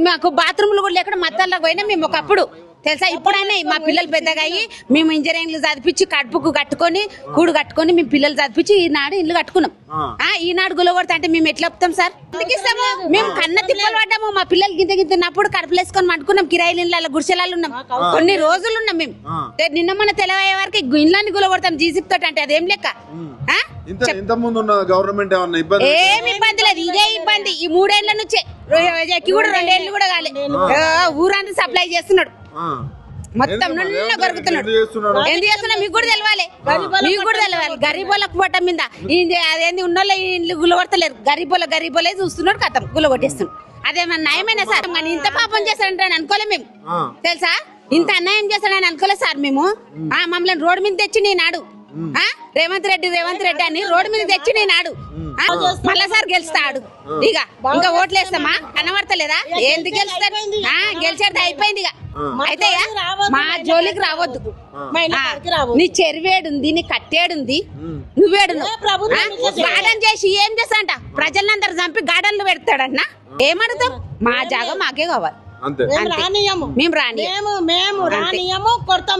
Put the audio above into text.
మాకు బాత్రూమ్లు కూడా లేకుండా మత్తాలకు పోయినా మేము ఒకప్పుడు తెలుసా. ఇప్పుడైనా మా పిల్లలు పెద్దగా అయ్యి మేము ఇంజనీరింగ్లు చదివించి కడుపుకు కట్టుకొని కూడు కట్టుకొని మేము పిల్లలు చదివించి ఈనాడు ఇల్లు కట్టుకున్నాం. ఈనాడు గులగొడతా అంటే మేము ఎట్లా చెప్తాం సార్? ఎందుకు ఇస్తాము? మేము కన్న తిప్పలు పడ్డాము. మా పిల్లలు గింత గింతన్నప్పుడు కడుపులు వేసుకొని పట్టుకున్నాం. కిరాయిలు ఇళ్ళ గుడిసెలాలు ఉన్నాం. కొన్ని రోజులు ఉన్నాం మేము. నిన్న మన తెలవయ్యే వరకు ఇళ్ళని గులగొడతాం జీసిప్ తోటి. అంటే అదేం లెక్క? ఏమి ఇబ్బంది లేదు. ఇదే ఇబ్బంది. ఈ 3 ఏళ్ల నుంచే ఎక్కి కూడా 2 ఏళ్ళు కూడా కాలే. ఊరంతా సప్లై చేస్తున్నాడు. మొత్తం నిన్న గొరుకుతున్నాడు. ఎందుకు చేస్తున్నా మీకు కూడా తెలవాలి. మీకు కూడా తెలవాలి. గరీబోళ్ళకు పొట్ట మీద అదేంది ఉన్నోళ్ళ ఇల్లు గులగొడతలేరు. గరీబోలే చూస్తున్నాడు. కథం గులగొట్టేస్తున్నాడు. అదేమన్నా న్యాయమైన సార్? కానీ ఇంత పాపం చేస్తాడంటే అనుకోలే మేము. తెలుసా? ఇంత అన్యాయం చేస్తాడని అనుకోలేదు సార్ మేము. మమ్మల్ని రోడ్డు మీద తెచ్చి నేనాడు రేవంత్ రెడ్డి అని రోడ్డు మీద తెచ్చి నేనాడు మళ్ళా సార్ గెలుస్తాడు. ఇక ఇంకా ఓట్లు వేస్తామా? కనబడతలేదా? ఎందుకు గెలుస్తాడు? గెలిచేది అయిపోయింది. ఇక అయితే మా జోలికి రావద్దు. నీ చెరువేడుంది, నీ కట్టేడుంది, నువ్వేడు గార్డెన్ చేసి ఏం చేస్తాడంట? ప్రజలందరూ చంపి గార్డెన్లు పెడతాడన్నా. ఏమడుగుతాం? మా జాగా మాకే కావాలి. మేము రానియము కొడతాం.